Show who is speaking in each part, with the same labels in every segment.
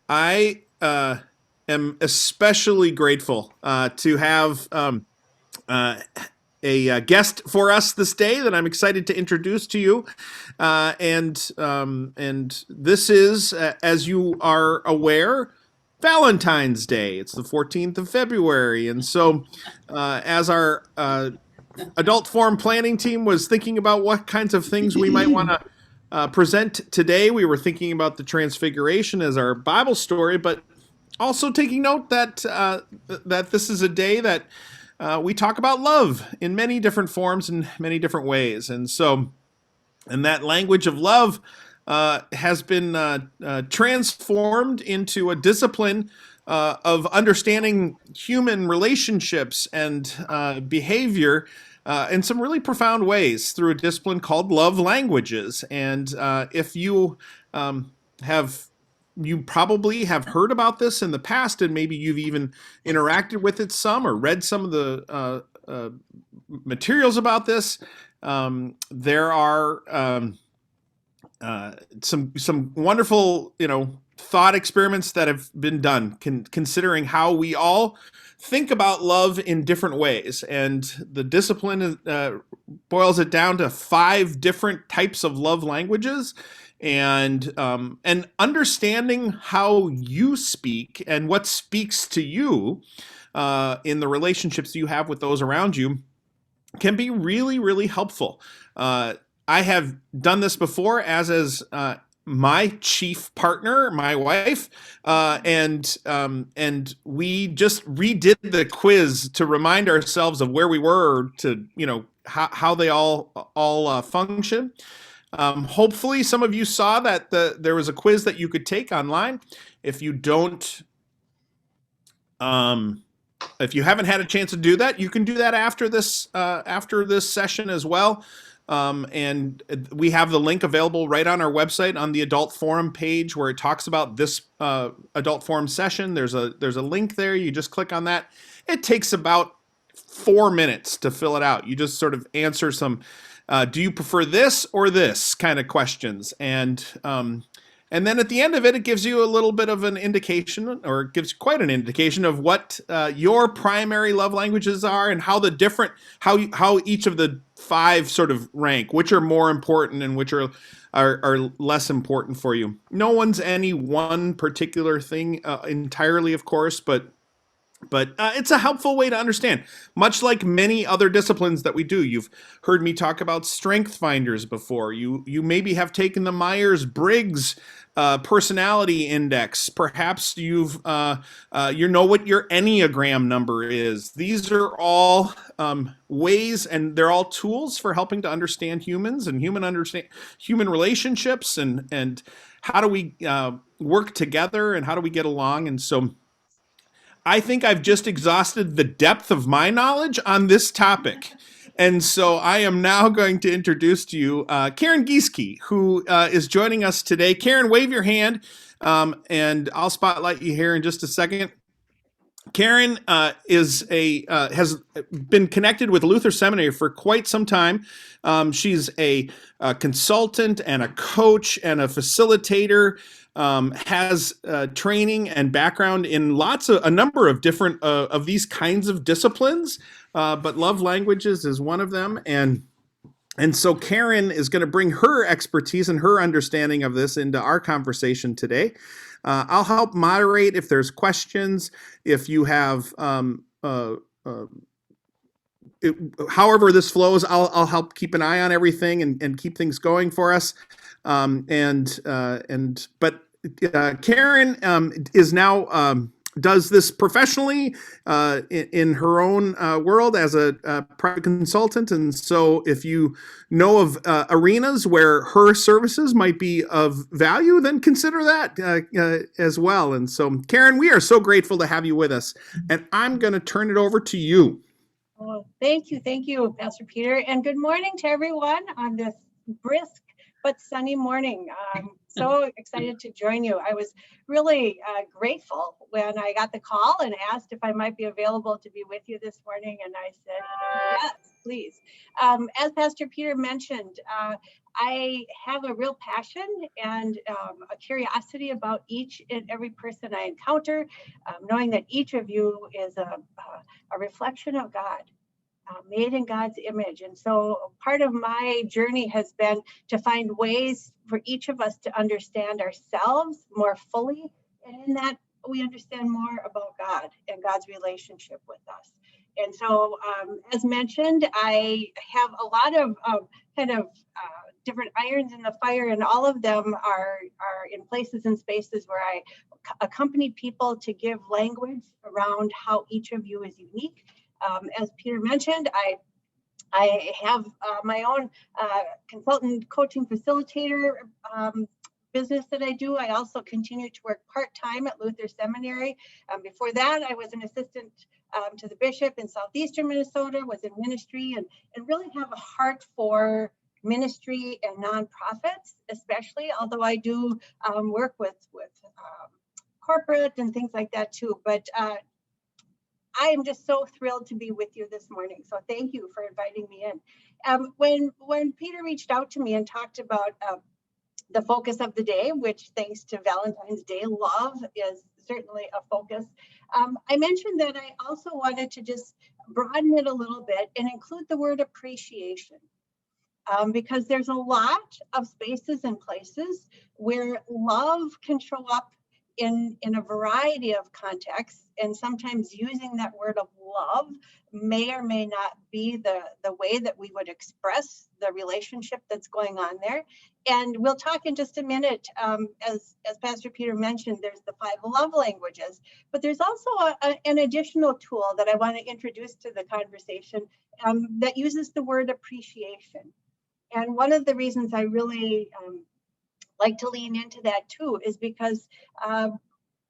Speaker 1: I am especially grateful to have a guest for us this day that I'm excited to introduce to you. And this is, as you are aware, Valentine's Day. It's the 14th of February. And so, as our adult forum planning team was thinking about what kinds of things we might want to present today, we were thinking about the Transfiguration as our Bible story, but also taking note that that this is a day that we talk about love in many different forms and many different ways, and that language of love has been transformed into a discipline of understanding human relationships and behavior in some really profound ways through a discipline called love languages. And if you have you probably have heard about this in the past, and maybe you've even interacted with it some or read some of the materials about this. There are some wonderful, thought experiments that have been done, considering how we all think about love in different ways, and the discipline boils it down to 5 different types of love languages, and understanding how you speak and what speaks to you in the relationships you have with those around you can be really, really helpful. I have done this before, as is my chief partner, my wife, and we just redid the quiz to remind ourselves of where we were, to how they all function. Hopefully, some of you saw that there was a quiz that you could take online. If you don't, if you haven't had a chance to do that, you can do that after this session as well. And we have the link available right on our website on the Adult Forum page where it talks about this Adult Forum session. There's a link there. You just click on that. It takes about 4 minutes to fill it out. You just sort of answer some do you prefer this or this kind of questions, and then at the end of it, it gives you a little bit of an indication, or it gives quite an indication of what your primary love languages are, and how how each of the 5 sort of rank, which are more important and which are less important for you. No one's any one particular thing entirely, of course, but it's a helpful way to understand, much like many other disciplines that we do. You've heard me talk about strength finders before. You maybe have taken the Myers-Briggs personality index. Perhaps you've know what your Enneagram number is. These are all ways, and they're all tools for helping to understand humans and human relationships, and how do we work together, and how do we get along. And so I think I've just exhausted the depth of my knowledge on this topic. And so I am now going to introduce to you Karen Giesky, who is joining us today. Karen, wave your hand, and I'll spotlight you here in just a second. Karen has been connected with Luther Seminary for quite some time. She's a consultant and a coach and a facilitator. Has training and background in a number of different of these kinds of disciplines, but love languages is one of them. And so Karen is going to bring her expertise and her understanding of this into our conversation today. I'll help moderate if there's questions. If you have, however this flows, I'll help keep an eye on everything and keep things going for us. But Karen is now does this professionally in her own world as a private consultant. And so if you know of arenas where her services might be of value, then consider that as well. And so, Karen, we are so grateful to have you with us. And I'm going to turn it over to you.
Speaker 2: Oh, thank you, Pastor Peter. And good morning to everyone on this brisk but sunny morning. So excited to join you. I was really grateful when I got the call and asked if I might be available to be with you this morning. And I said, yes, please. As Pastor Peter mentioned, I have a real passion and a curiosity about each and every person I encounter, knowing that each of you is a reflection of God. Made in God's image. And so part of my journey has been to find ways for each of us to understand ourselves more fully. And in that, we understand more about God and God's relationship with us. And so, as mentioned, I have a lot of different irons in the fire, and all of them are in places and spaces where I accompany people to give language around how each of you is unique. As Peter mentioned, I have my own consultant coaching facilitator business that I do. I also continue to work part-time at Luther Seminary. Before that, I was an assistant to the bishop in southeastern Minnesota, was in ministry, and really have a heart for ministry and nonprofits, especially, although I do work with corporate and things like that too. But I am just so thrilled to be with you this morning. So thank you for inviting me in. When Peter reached out to me and talked about the focus of the day, which thanks to Valentine's Day, love is certainly a focus. I mentioned that I also wanted to just broaden it a little bit and include the word appreciation. Because there's a lot of spaces and places where love can show up in a variety of contexts, and sometimes using that word of love may or may not be the way that we would express the relationship that's going on there. And we'll talk in just a minute, as Pastor Peter mentioned, there's the 5 love languages, but there's also an additional tool that I want to introduce to the conversation that uses the word appreciation. And one of the reasons I really like to lean into that too is because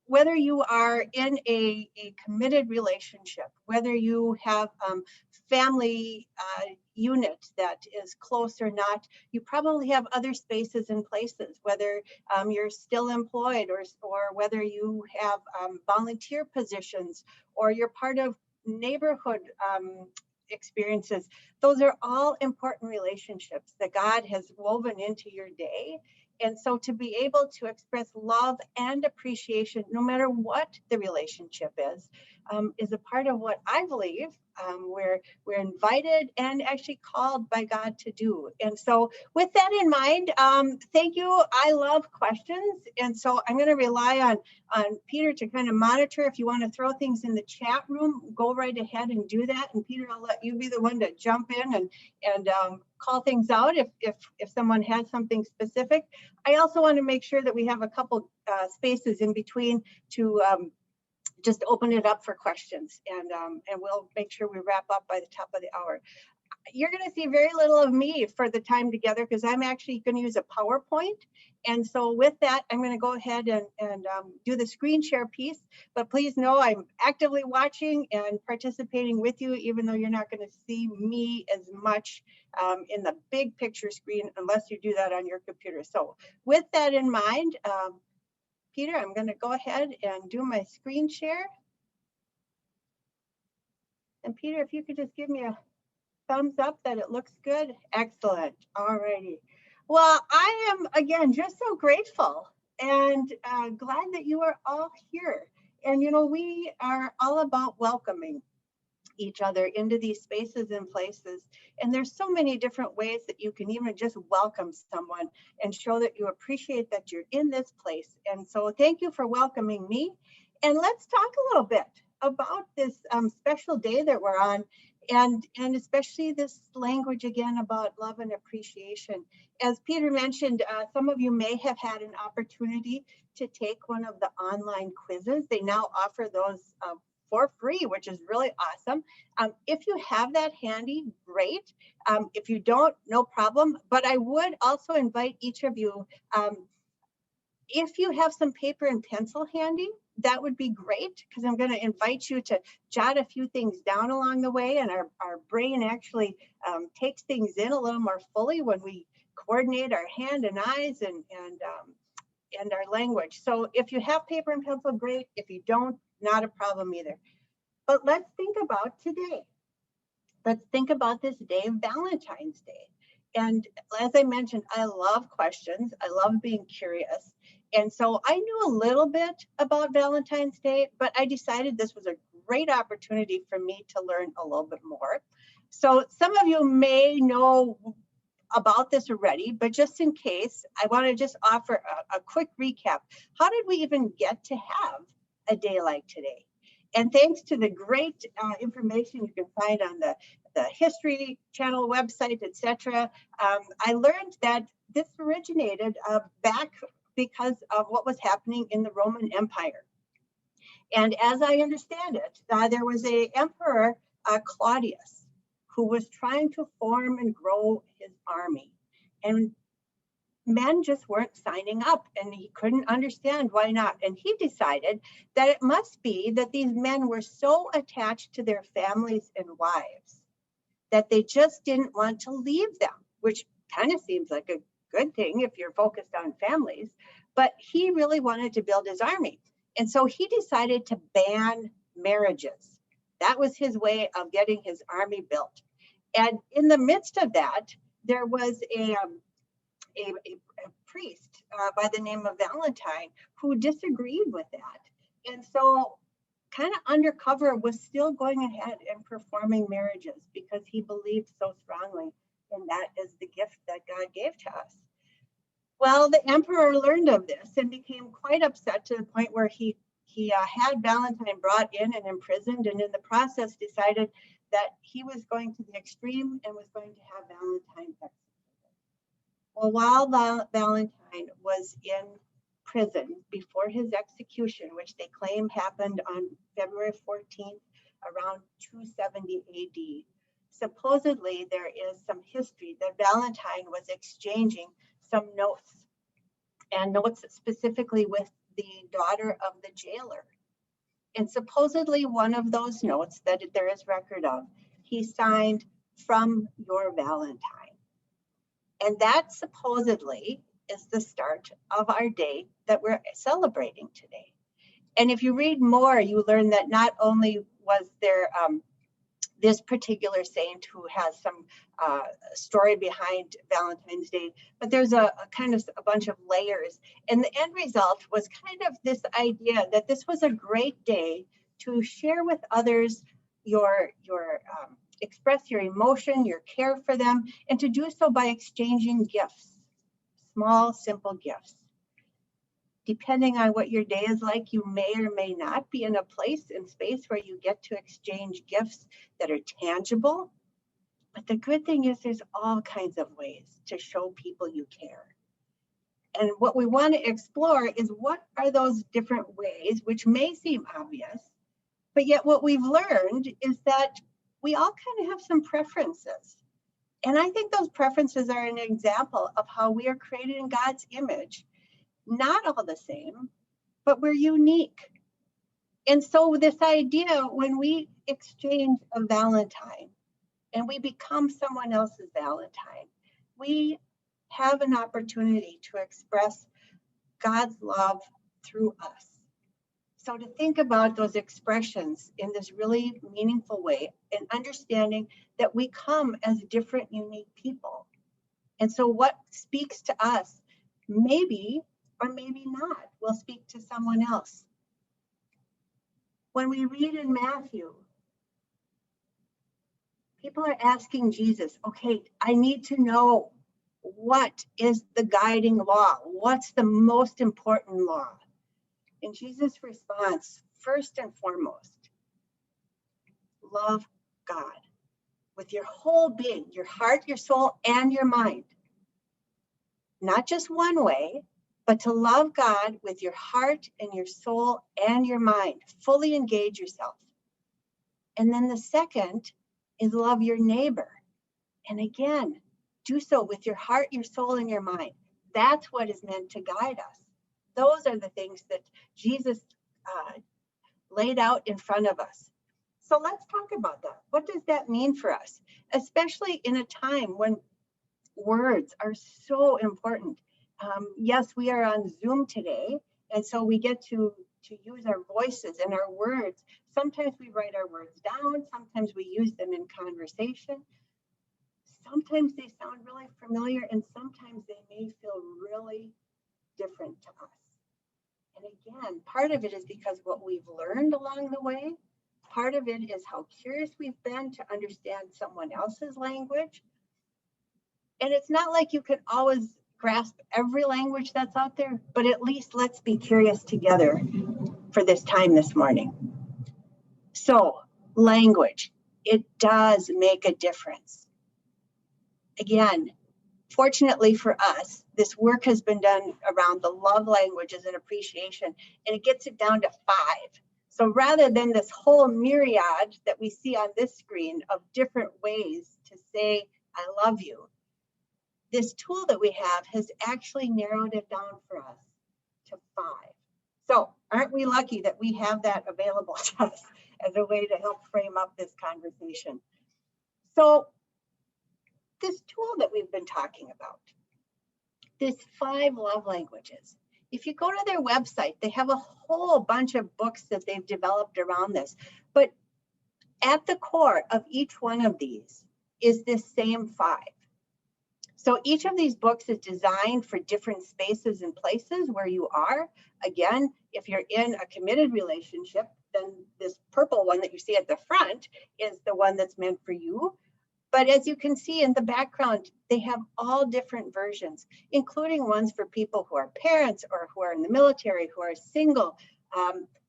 Speaker 2: whether you are in a committed relationship, whether you have family unit that is close or not, you probably have other spaces and places, whether you're still employed or whether you have volunteer positions or you're part of neighborhood experiences. Those are all important relationships that God has woven into your day. And so to be able to express love and appreciation, no matter what the relationship is a part of what I believe we're invited and actually called by God to do. And so with that in mind, thank you. I love questions. And so I'm going to rely on Peter to kind of monitor. If you want to throw things in the chat room, go right ahead and do that. And Peter, I'll let you be the one to jump in and call things out if someone has something specific. I also want to make sure that we have a couple spaces in between to just open it up for questions, and we'll make sure we wrap up by the top of the hour. You're going to see very little of me for the time together because I'm actually going to use a PowerPoint. And so with that, I'm going to go ahead and do the screen share piece. But please know I'm actively watching and participating with you, even though you're not going to see me as much in the big picture screen unless you do that on your computer. So with that in mind, Peter, I'm going to go ahead and do my screen share. And Peter, if you could just give me a thumbs up that it looks good. Excellent. All righty. Well, I am, again, just so grateful and glad that you are all here. And, you know, we are all about welcoming each other into these spaces and places. And there's so many different ways that you can even just welcome someone and show that you appreciate that you're in this place. And so thank you for welcoming me. And let's talk a little bit about this special day that we're on, and especially this language again about love and appreciation. As Peter mentioned, some of you may have had an opportunity to take one of the online quizzes. They now offer those for free, which is really awesome. If you have that handy, great. If you don't, no problem. But I would also invite each of you, if you have some paper and pencil handy, that would be great, because I'm going to invite you to jot a few things down along the way, and our brain actually takes things in a little more fully when we coordinate our hand and eyes and our language. So if you have paper and pencil, great. If you don't, not a problem either. But let's think about today. let's think about this day of Valentine's Day. And as I mentioned, I love questions. I love being curious. And so I knew a little bit about Valentine's Day, but I decided this was a great opportunity for me to learn a little bit more. So some of you may know about this already, but just in case, I want to just offer a quick recap. How did we even get to have a day like today? And thanks to the great information you can find on the History Channel website, etc., I learned that this originated back because of what was happening in the Roman Empire. And as I understand it, there was an emperor, Claudius, who was trying to form and grow his army. And men just weren't signing up, and he couldn't understand why not. And he decided that it must be that these men were so attached to their families and wives that they just didn't want to leave them, which kind of seems like a good thing if you're focused on families. But he really wanted to build his army. And so he decided to ban marriages. That was his way of getting his army built. And in the midst of that, there was a priest by the name of Valentine who disagreed with that. And so kind of undercover was still going ahead and performing marriages because he believed so strongly in that as the gift that God gave to us. Well, the emperor learned of this and became quite upset to the point where he had Valentine brought in and imprisoned, and in the process decided that he was going to the extreme and was going to have Valentine executed. Well, while Valentine was in prison before his execution, which they claim happened on February 14th, around 270 AD, supposedly there is some history that Valentine was exchanging some notes, and notes specifically with the daughter of the jailer. And supposedly one of those notes that there is record of, he signed, "From your Valentine." And that supposedly is the start of our day that we're celebrating today. And if you read more, you learn that not only was there this particular saint who has some story behind Valentine's Day, but there's a kind of a bunch of layers. And the end result was kind of this idea that this was a great day to share with others your express your emotion, your care for them, and to do so by exchanging gifts, small, simple gifts. Depending on what your day is like, you may or may not be in a place and space where you get to exchange gifts that are tangible. But the good thing is there's all kinds of ways to show people you care. And what we want to explore is what are those different ways, which may seem obvious, but yet what we've learned is that we all kind of have some preferences. And I think those preferences are an example of how we are created in God's image. Not all the same, but we're unique. And so this idea, when we exchange a Valentine and we become someone else's Valentine, we have an opportunity to express God's love through us. So to think about those expressions in this really meaningful way and understanding that we come as different, unique people. And so what speaks to us, maybe or maybe not, will speak to someone else. When we read in Matthew, people are asking Jesus, okay, I need to know, what is the guiding law? What's the most important law? And Jesus' response, first and foremost, love God with your whole being, your heart, your soul, and your mind. Not just one way, but to love God with your heart and your soul and your mind. Fully engage yourself. And then the second is love your neighbor. And again, do so with your heart, your soul, and your mind. That's what is meant to guide us. Those are the things that Jesus laid out in front of us. So let's talk about that. What does that mean for us? Especially in a time when words are so important. Yes, we are on Zoom today, and so we get to use our voices and our words. Sometimes we write our words down, sometimes we use them in conversation. Sometimes they sound really familiar, and sometimes they may feel really different to us. And again, part of it is because what we've learned along the way. Part of it is how curious we've been to understand someone else's language. And it's not like you can always grasp every language that's out there, but at least let's be curious together for this time this morning. So, language, it does make a difference. Again, fortunately for us, this work has been done around the love languages and appreciation, and it gets it down to 5. So rather than this whole myriad that we see on this screen of different ways to say, I love you, this tool that we have has actually narrowed it down for us to 5. So aren't we lucky that we have that available to us as a way to help frame up this conversation? So this tool that we've been talking about, this 5 love languages, if you go to their website, they have a whole bunch of books that they've developed around this. But at the core of each one of these is this same 5. So each of these books is designed for different spaces and places where you are. Again, if you're in a committed relationship, then this purple one that you see at the front is the one that's meant for you. But as you can see in the background, they have all different versions, including ones for people who are parents or who are in the military, who are single.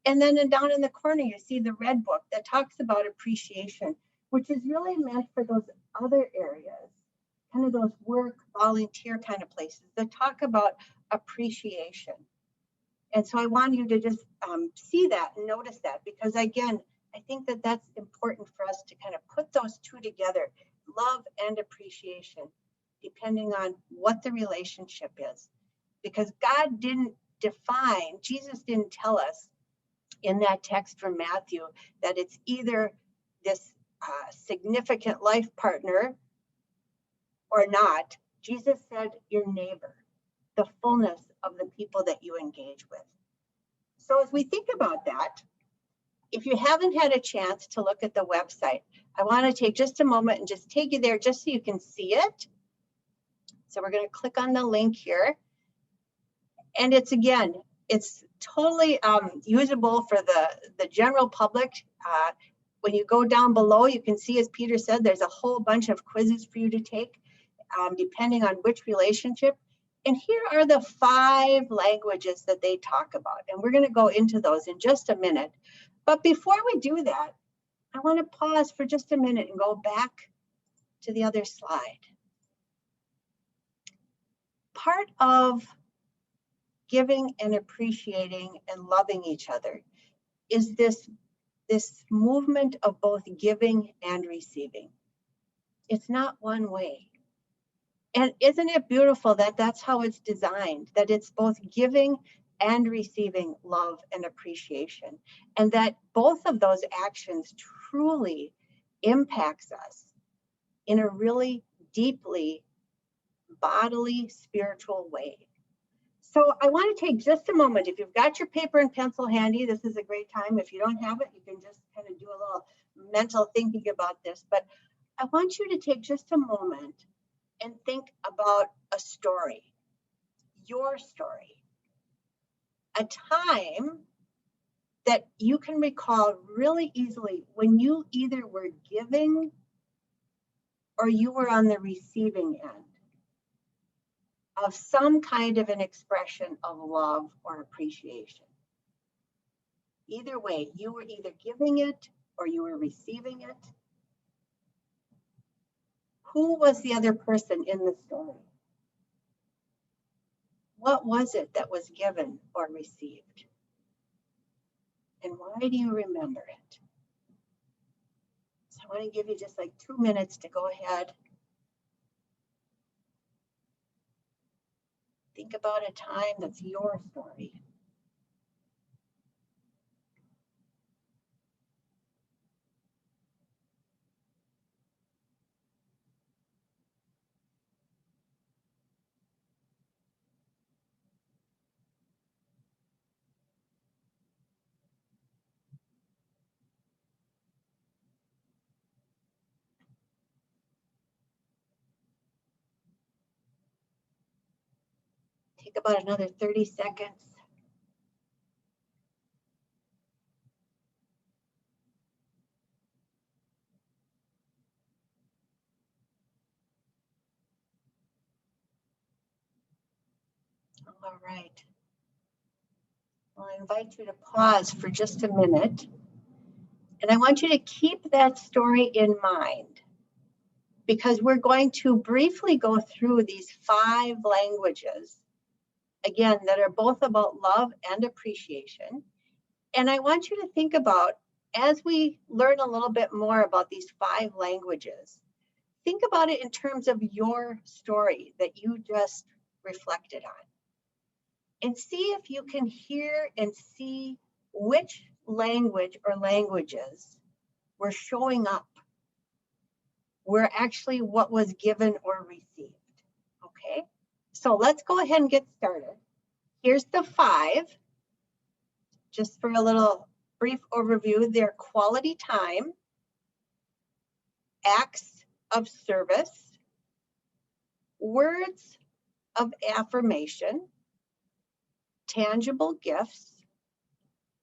Speaker 2: And then down in the corner, you see the red book that talks about appreciation, which is really meant for those other areas, kind of those work, volunteer kind of places that talk about appreciation. And so I want you to just see that and notice that, because again, I think that that's important for us to kind of put those two together, love and appreciation, depending on what the relationship is. Because God didn't define, Jesus didn't tell us in that text from Matthew that it's either this significant life partner or not. Jesus said your neighbor, the fullness of the people that you engage with. So as we think about that, if you haven't had a chance to look at the website, I want to take just a moment and just take you there just so you can see it. So we're going to click on the link here. And it's, again, it's totally usable for the general public. When you go down below, you can see, as Peter said, there's a whole bunch of quizzes for you to take, depending on which relationship. And here are the 5 languages that they talk about. And we're going to go into those in just a minute. But before we do that, I want to pause for just a minute and go back to the other slide. Part of giving and appreciating and loving each other is this movement of both giving and receiving. It's not one way. And isn't it beautiful that that's how it's designed, that it's both giving and receiving love and appreciation, and that both of those actions truly impacts us in a really deeply bodily, spiritual way. So I want to take just a moment. If you've got your paper and pencil handy, this is a great time. If you don't have it, you can just kind of do a little mental thinking about this. But I want you to take just a moment and think about a story, your story, a time that you can recall really easily when you either were giving or you were on the receiving end of some kind of an expression of love or appreciation. Either way, you were either giving it or you were receiving it. Who was the other person in the story? What was it that was given or received? And why do you remember it? So I want to give you just like 2 minutes to go ahead. Think about a time that's your story. Take about another 30 seconds. All right. Well, I invite you to pause for just a minute. And I want you to keep that story in mind, because we're going to briefly go through these 5 languages, again, that are both about love and appreciation. And I want you to think about, as we learn a little bit more about these 5 languages, think about it in terms of your story that you just reflected on. And see if you can hear and see which language or languages were showing up, were actually what was given or received. Okay, so let's go ahead and get started. Here's the 5, just for a little brief overview. They're quality time, acts of service, words of affirmation, tangible gifts,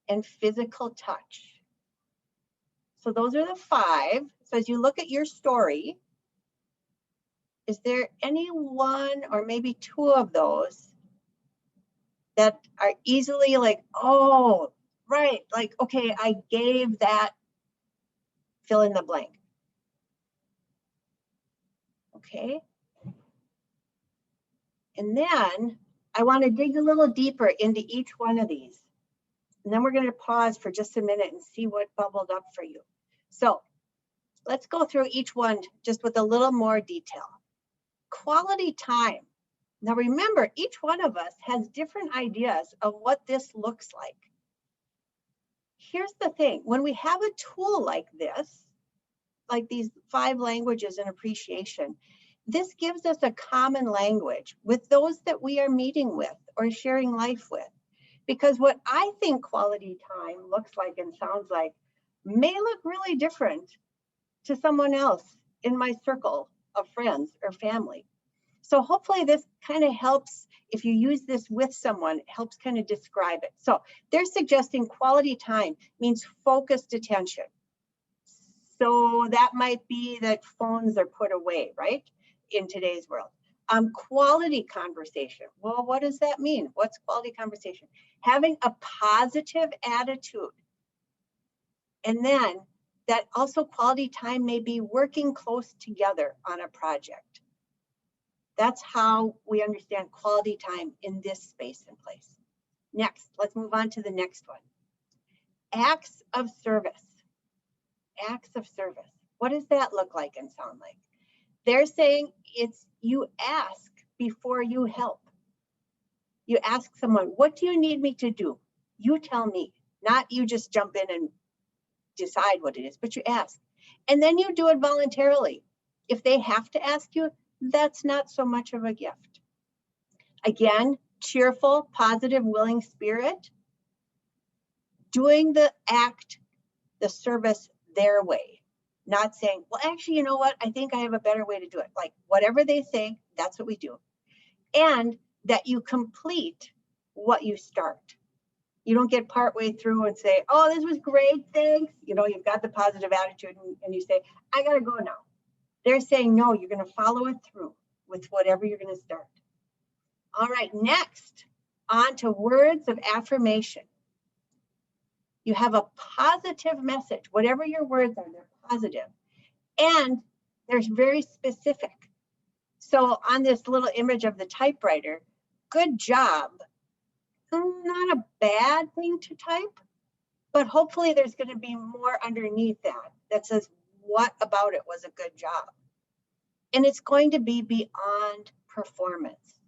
Speaker 2: and physical touch. So those are the 5. So as you look at your story, is there any one or maybe 2 of those that are easily like, oh, right, like, okay, I gave that, fill in the blank. Okay. And then I want to dig a little deeper into each one of these. And then we're going to pause for just a minute and see what bubbled up for you. So let's go through each one just with a little more detail. Quality time. Now remember, each one of us has different ideas of what this looks like. Here's the thing, when we have a tool like this, like these 5 languages and appreciation, this gives us a common language with those that we are meeting with or sharing life with. Because what I think quality time looks like and sounds like may look really different to someone else in my circle of friends or family. So hopefully this kind of helps, if you use this with someone, it helps kind of describe it. So they're suggesting quality time means focused attention. So that might be that phones are put away, right, in today's world. Quality conversation. Well, what does that mean? What's quality conversation? Having a positive attitude. And then that also quality time may be working close together on a project. That's how we understand quality time in this space and place. Next, let's move on to the next one. Acts of service. Acts of service. What does that look like and sound like? They're saying it's you ask before you help. You ask someone, what do you need me to do? You tell me, not you just jump in and decide what it is, but you ask. And then you do it voluntarily. If they have to ask you, that's not so much of a gift. Again, cheerful, positive, willing spirit, doing the act, the service their way, not saying, well, actually, you know what? I think I have a better way to do it. Like whatever they say, that's what we do. And that you complete what you start. You don't get partway through and say, oh, this was great, thanks. You know, you've got the positive attitude and you say, I gotta go now. They're saying, no, you're gonna follow it through with whatever you're gonna start. All right, next, on to words of affirmation. You have a positive message. Whatever your words are, they're positive. And they're very specific. So on this little image of the typewriter, good job. Not a bad thing to type, but hopefully there's going to be more underneath that says, what about it was a good job? And it's going to be beyond performance.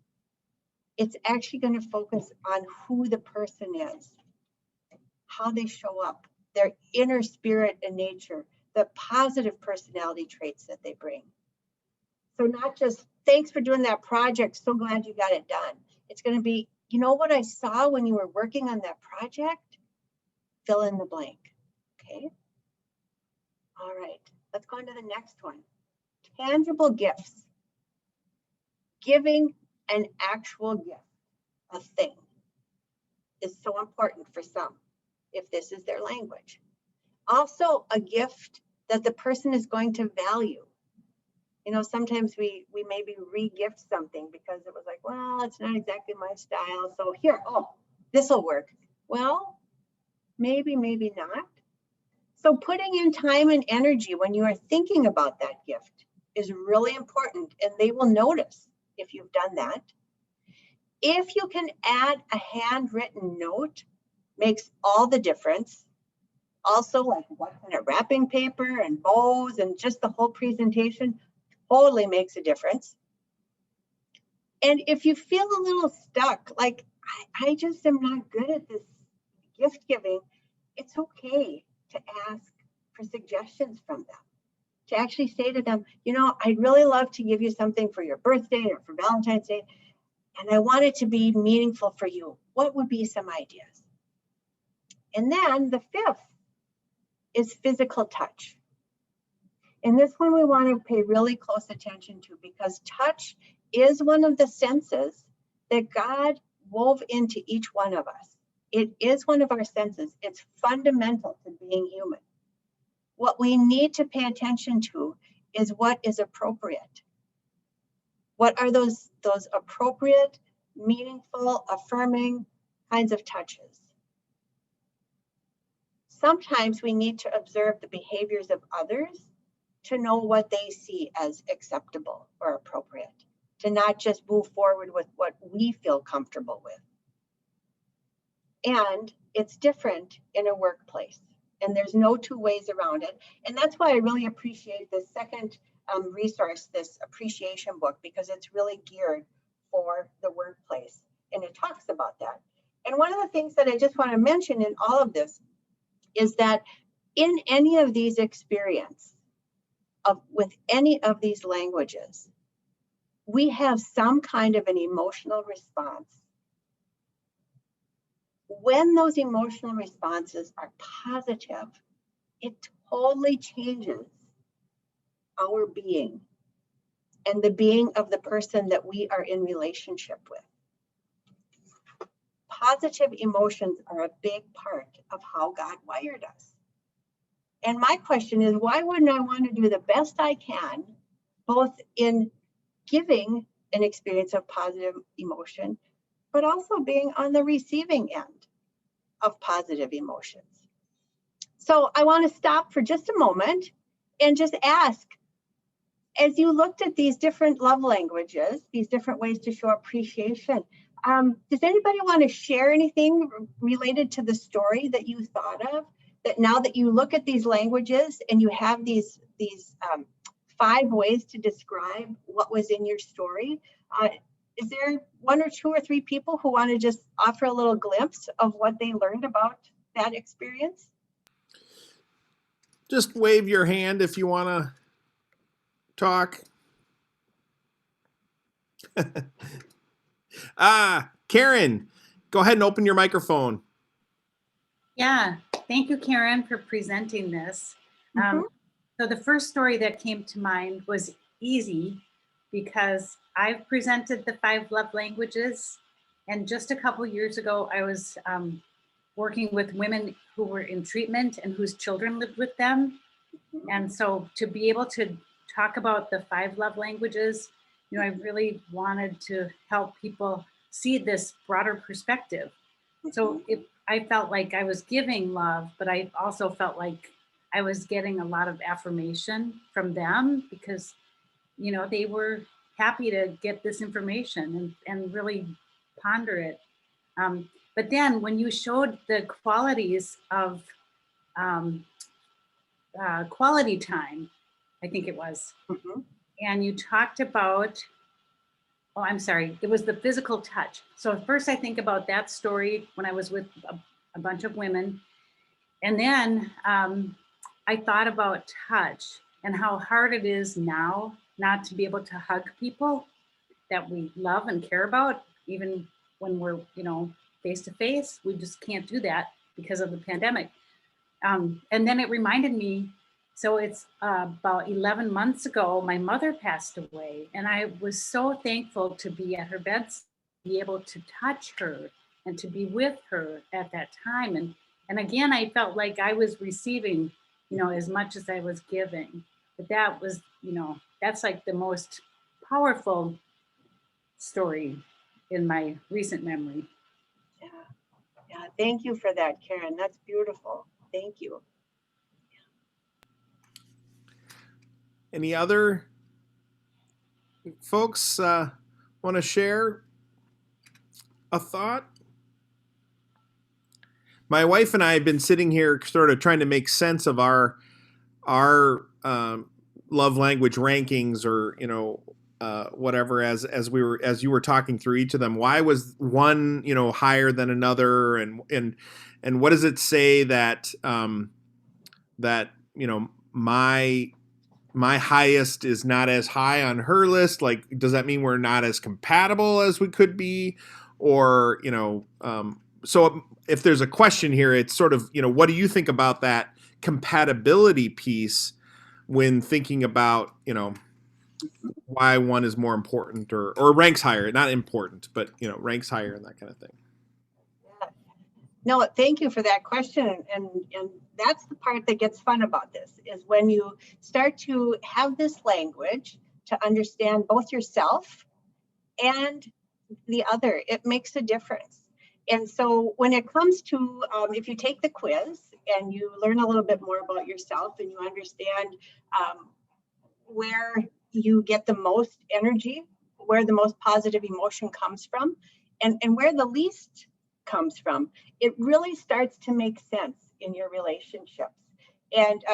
Speaker 2: It's actually going to focus on who the person is, how they show up, their inner spirit and nature, the positive personality traits that they bring. So not just, thanks for doing that project, so glad you got it done. It's going to be, you know what I saw when you were working on that project? Fill in the blank, okay? All right, let's go on to the next one. Tangible gifts. Giving an actual gift. a thing is so important for some, if this is their language. Also, a gift that the person is going to value. You know, sometimes we maybe re-gift something because it was like, well, it's not exactly my style. So here, oh, this will work. Well, maybe not. So putting in time and energy when you are thinking about that gift is really important, and they will notice if you've done that. If you can add a handwritten note, makes all the difference. Also, like what kind of wrapping paper and bows and just the whole presentation totally makes a difference. And if you feel a little stuck, like I just am not good at this gift giving, it's okay to ask for suggestions from them. To actually say to them, you know, I'd really love to give you something for your birthday or for Valentine's Day, and I want it to be meaningful for you. What would be some ideas? And then the fifth is physical touch. And this one we want to pay really close attention to, because touch is one of the senses that God wove into each one of us. It is one of our senses. It's fundamental to being human. What we need to pay attention to is what is appropriate. What are those appropriate, meaningful, affirming kinds of touches? Sometimes we need to observe the behaviors of others to know what they see as acceptable or appropriate, to not just move forward with what we feel comfortable with. And it's different in a workplace, and there's no two ways around it. And that's why I really appreciate the second resource, this appreciation book, because it's really geared for the workplace, and it talks about that. And one of the things that I just want to mention in all of this is that in any of these experiences, with any of these languages, we have some kind of an emotional response. When those emotional responses are positive, it totally changes our being and the being of the person that we are in relationship with. Positive emotions are a big part of how God wired us. And my question is, why wouldn't I want to do the best I can, both in giving an experience of positive emotion, but also being on the receiving end of positive emotions? So I want to stop for just a moment and just ask, as you looked at these different love languages, these different ways to show appreciation, does anybody want to share anything related to the story that you thought of, that now that you look at these languages and you have these 5 ways to describe what was in your story, is there 1 or 2 or 3 people who want to just offer a little glimpse of what they learned about that experience?
Speaker 1: Just wave your hand if you want to talk. Karen, go ahead and open your microphone.
Speaker 3: Yeah, thank you, Karen, for presenting this. So the first story that came to mind was easy because I've presented the 5 love languages, and just a couple years ago, I was working with women who were in treatment and whose children lived with them. And so to be able to talk about the 5 love languages, you know, I really wanted to help people see this broader perspective. So I felt like I was giving love, but I also felt like I was getting a lot of affirmation from them because, you know, they were happy to get this information and really ponder it. But then when you showed the qualities of quality time, I think it was, and you talked about, oh, I'm sorry, it was the physical touch. So first I think about that story when I was with a bunch of women. And then I thought about touch and how hard it is now not to be able to hug people that we love and care about, even when we're, you know, face to face. We just can't do that because of the pandemic. And then it reminded me, so it's about 11 months ago, my mother passed away, and I was so thankful to be at her bedside be able to touch her and to be with her at that time. And again, I felt like I was receiving, as much as I was giving. But that was, that's like the most powerful story in my recent memory.
Speaker 2: Yeah. Yeah. Thank you for that, Karen. That's beautiful. Thank you.
Speaker 1: Any other folks want to share a thought? My wife and I have been sitting here sort of trying to make sense of our love language rankings, or whatever, as you were talking through each of them. Why was one higher than another, and what does it say that that my highest is not as high on her list? Like, does that mean we're not as compatible as we could be? Or so if there's a question here, it's sort of, what do you think about that compatibility piece when thinking about, why one is more important, or ranks higher, not important, but, ranks higher, and that kind of thing.
Speaker 2: Yeah. No, thank you for that question. And that's the part that gets fun about this, is when you start to have this language to understand both yourself and the other, it makes a difference. And so when it comes to, if you take the quiz and you learn a little bit more about yourself, and you understand where you get the most energy, where the most positive emotion comes from, and where the least comes from, it really starts to make sense in your relationships. And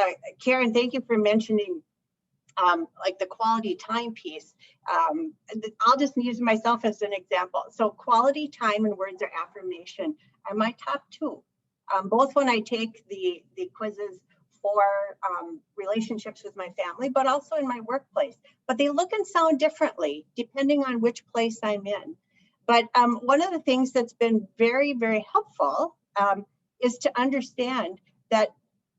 Speaker 2: Karen, thank you for mentioning like the quality time piece. I'll just use myself as an example. So quality time and words of affirmation are my top two, both when I take the quizzes for relationships with my family, but also in my workplace. But they look and sound differently depending on which place I'm in. But one of the things that's been very, very helpful is to understand that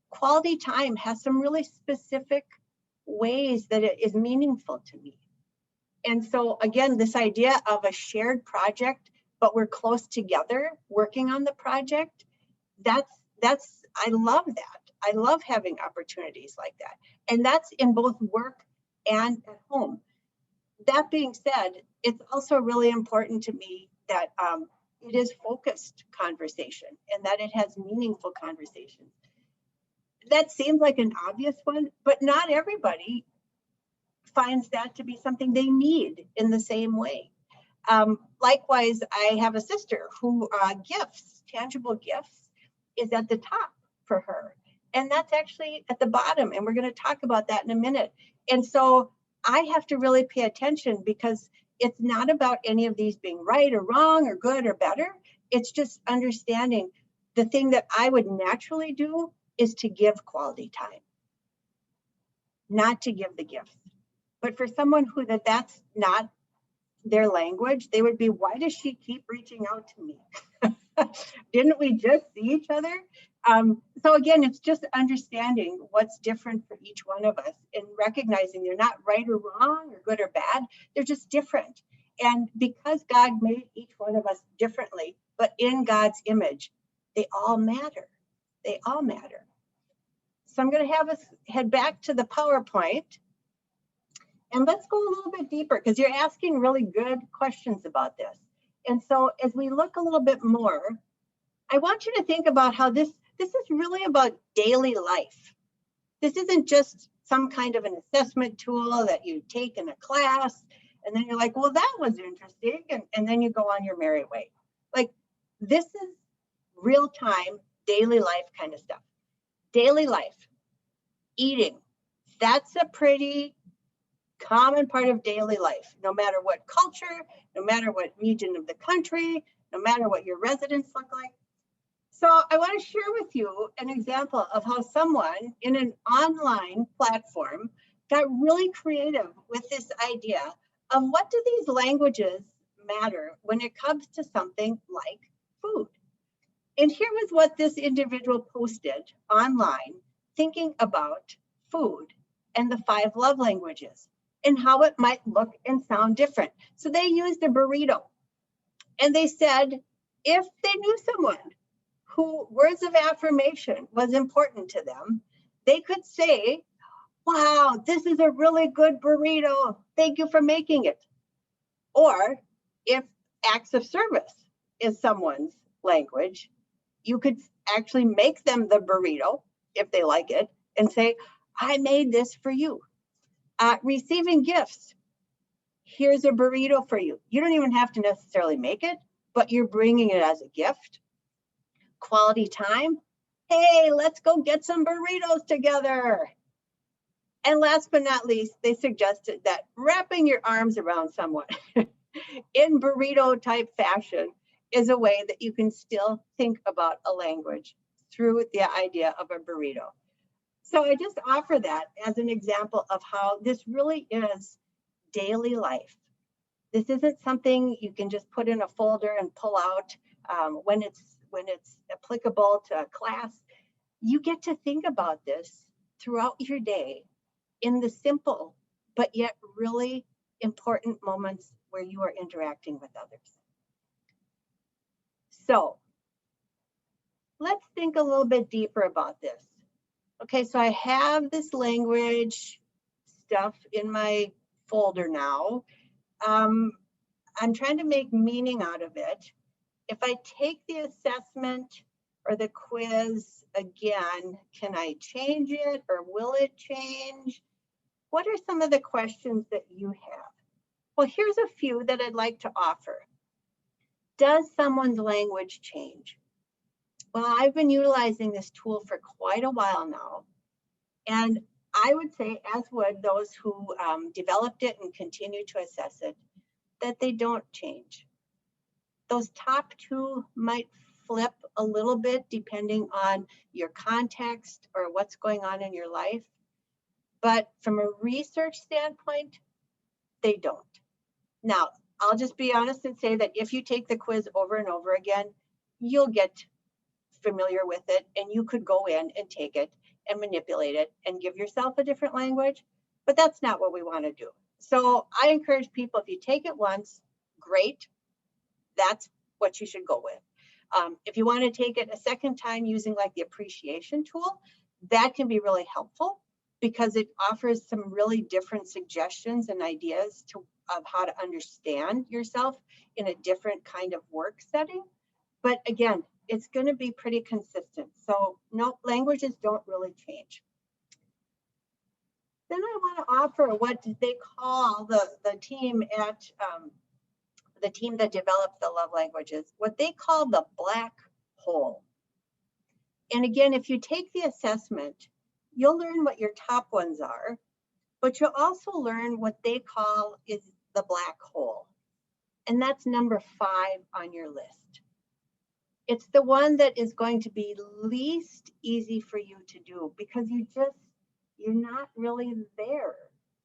Speaker 2: quality time has some really specific ways that it is meaningful to me. And so again, this idea of a shared project, but we're close together working on the project, that's I love that. I love having opportunities like that. And that's in both work and at home. That being said, it's also really important to me that it is focused conversation, and that it has meaningful conversations. That seems like an obvious one, but not everybody finds that to be something they need in the same way. Likewise, I have a sister who gifts, tangible gifts, is at the top for her. And that's actually at the bottom. And we're going to talk about that in a minute. And so I have to really pay attention, because it's not about any of these being right or wrong or good or better. It's just understanding the thing that I would naturally do is to give quality time, not to give the gifts. But for someone who that's not their language, they would be, why does she keep reaching out to me? Didn't we just see each other? So again, it's just understanding what's different for each one of us, and recognizing they're not right or wrong or good or bad. They're just different. And because God made each one of us differently, but in God's image, they all matter. They all matter. So I'm going to have us head back to the PowerPoint. And let's go a little bit deeper, because you're asking really good questions about this. And so as we look a little bit more, I want you to think about how this is really about daily life. This isn't just some kind of an assessment tool that you take in a class, and then you're like, well, that was interesting, and then you go on your merry way. Like, this is real time, daily life kind of stuff. Daily life, eating, that's a pretty common part of daily life, no matter what culture, no matter what region of the country, no matter what your residents look like. So I want to share with you an example of how someone in an online platform got really creative with this idea of what do these languages matter when it comes to something like food. And here was what this individual posted online, thinking about food and the 5 love languages and how it might look and sound different. So they used a burrito. And they said, if they knew someone who words of affirmation was important to them, they could say, wow, this is a really good burrito. Thank you for making it. Or if acts of service is someone's language, you could actually make them the burrito if they like it and say, I made this for you. Receiving gifts. Here's a burrito for you. You don't even have to necessarily make it, but you're bringing it as a gift. Quality time. Hey, let's go get some burritos together. And last but not least, they suggested that wrapping your arms around someone in burrito type fashion is a way that you can still think about a language through the idea of a burrito. So I just offer that as an example of how this really is daily life. This isn't something you can just put in a folder and pull out when it's applicable to a class. You get to think about this throughout your day in the simple, but yet really important moments where you are interacting with others. So let's think a little bit deeper about this. Okay, so I have this language stuff in my folder now. I'm trying to make meaning out of it. If I take the assessment or the quiz again, can I change it or will it change? What are some of the questions that you have? Well, here's a few that I'd like to offer. Does someone's language change? Well, I've been utilizing this tool for quite a while now. And I would say, as would those who developed it and continue to assess it, that they don't change. Those top two might flip a little bit depending on your context or what's going on in your life. But from a research standpoint, they don't. Now, I'll just be honest and say that if you take the quiz over and over again, you'll get familiar with it and you could go in and take it and manipulate it and give yourself a different language, but that's not what we want to do. So I encourage people, if you take it once, great, that's what you should go with. If you want to take it a second time using like the appreciation tool, that can be really helpful because it offers some really different suggestions and ideas of how to understand yourself in a different kind of work setting. But again, it's going to be pretty consistent. So no, languages don't really change. Then I want to offer what they call the team at the team that developed the love languages, what they call the black hole. And again, if you take the assessment, you'll learn what your top ones are, but you'll also learn what they call is the black hole. And that's number 5 on your list. It's the one that is going to be least easy for you to do because you're not really there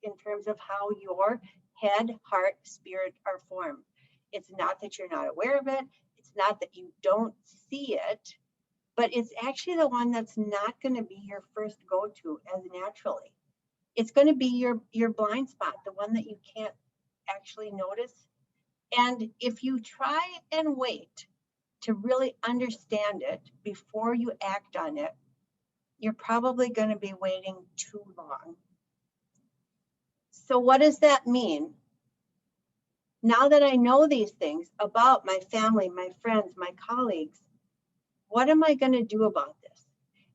Speaker 2: in terms of how your head, heart, spirit are formed. It's not that you're not aware of it. It's not that you don't see it, but it's actually the one that's not going to be your first go-to as naturally. It's going to be your blind spot, the one that you can't actually notice. And if you try and wait to really understand it before you act on it, you're probably going to be waiting too long. So what does that mean? Now that I know these things about my family, my friends, my colleagues, what am I going to do about this?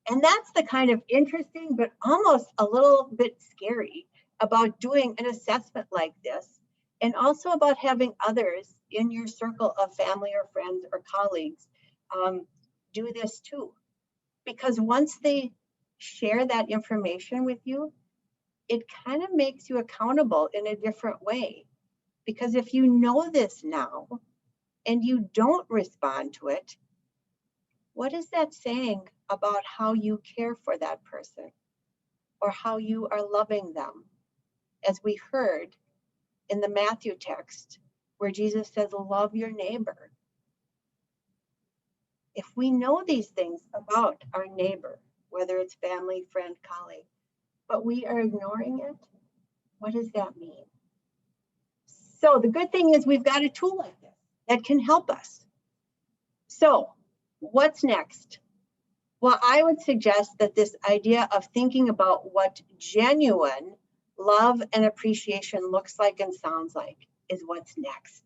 Speaker 2: And that's the kind of interesting, but almost a little bit scary about doing an assessment like this, and also about having others in your circle of family or friends or colleagues do this too. Because once they share that information with you, it kind of makes you accountable in a different way. Because if you know this now and you don't respond to it, what is that saying about how you care for that person or how you are loving them? As we heard in the Matthew text where Jesus says, love your neighbor. If we know these things about our neighbor, whether it's family, friend, colleague, but we are ignoring it, what does that mean? So the good thing is we've got a tool like this. that can help us. So what's next? Well, I would suggest that this idea of thinking about what genuine love and appreciation looks like and sounds like is what's next.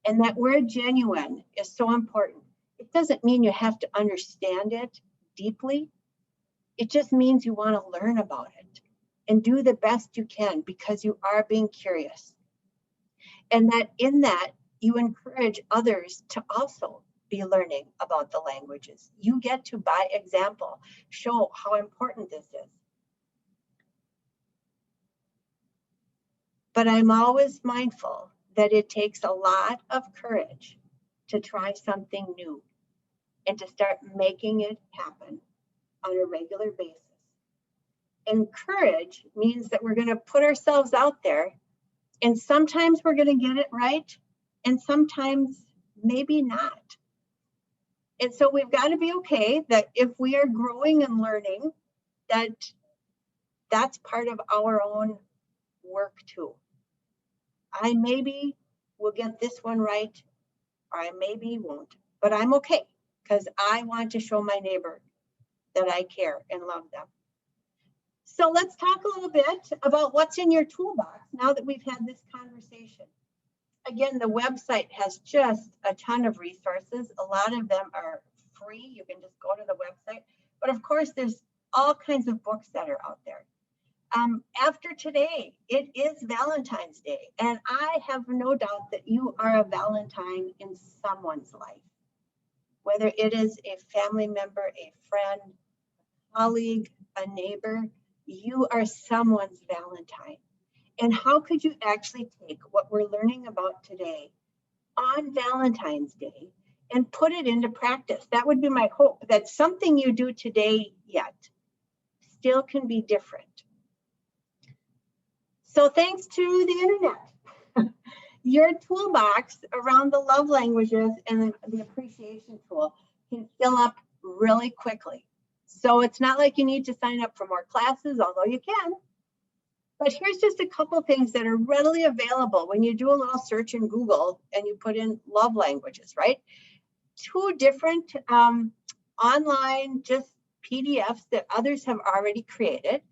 Speaker 2: And that word genuine is so important. It doesn't mean you have to understand it deeply. It just means you want to learn about it and do the best you can because you are being curious. And that in that, you encourage others to also be learning about the languages. You get to, by example, show how important this is. But I'm always mindful that it takes a lot of courage to try something new and to start making it happen on a regular basis. And courage means that we're going to put ourselves out there, and sometimes we're going to get it right, and sometimes maybe not. And so we've got to be okay that if we are growing and learning, that's part of our own work too. I maybe will get this one right, or I maybe won't, but I'm okay because I want to show my neighbor that I care and love them. So let's talk a little bit about what's in your toolbox now that we've had this conversation. Again, the website has just a ton of resources. A lot of them are free. You can just go to the website. But of course, there's all kinds of books that are out there. After today, it is Valentine's Day, and I have no doubt that you are a Valentine in someone's life, whether it is a family member, a friend, a colleague, a neighbor. You are someone's Valentine. And how could you actually take what we're learning about today on Valentine's Day and put it into practice? That would be my hope, that something you do today yet still can be different. So thanks to the internet, your toolbox around the love languages and the appreciation tool can fill up really quickly. So it's not like you need to sign up for more classes, although you can. But here's just a couple of things that are readily available when you do a little search in Google and you put in love languages, right? 2 different online just PDFs that others have already created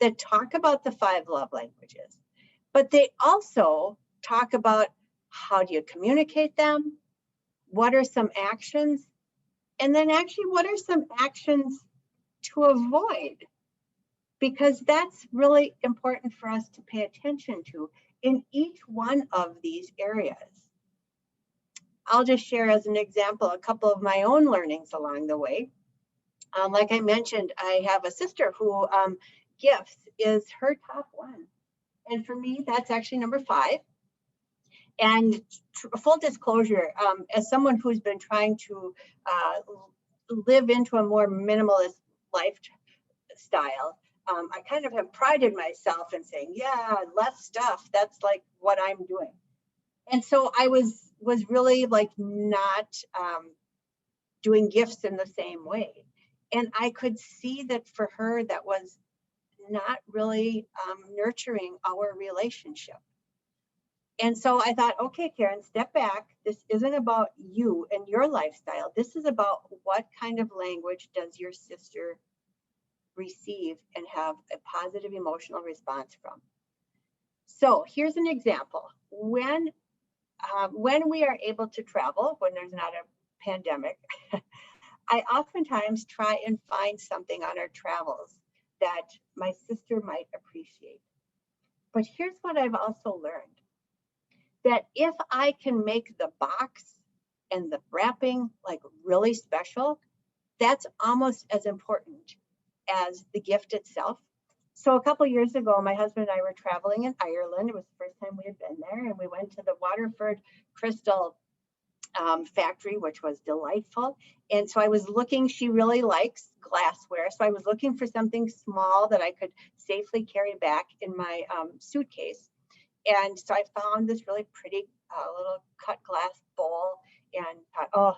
Speaker 2: that talk about the 5 love languages, but they also talk about how do you communicate them, what are some actions, and then actually what are some actions to avoid, because that's really important for us to pay attention to in each one of these areas. I'll just share as an example a couple of my own learnings along the way. Like I mentioned, I have a sister who gifts is her top one. And for me, that's actually number 5. And full disclosure, as someone who's been trying to live into a more minimalist lifestyle, I kind of have prided myself in saying, yeah, less stuff. That's like what I'm doing. And so I was really like not doing gifts in the same way. And I could see that for her, that was not really nurturing our relationship. And so I thought, okay, Karen, step back. This isn't about you and your lifestyle. This is about what kind of language does your sister receive and have a positive emotional response from. So here's an example. When we are able to travel, when there's not a pandemic, I oftentimes try and find something on our travels that my sister might appreciate. But here's what I've also learned, that if I can make the box and the wrapping like really special, that's almost as important as the gift itself. So a couple of years ago, my husband and I were traveling in Ireland. It was the first time we had been there, and we went to the Waterford Crystal factory, which was delightful. And so I was looking, she really likes glassware. So I was looking for something small that I could safely carry back in my suitcase. And so I found this really pretty little cut glass bowl and thought, oh,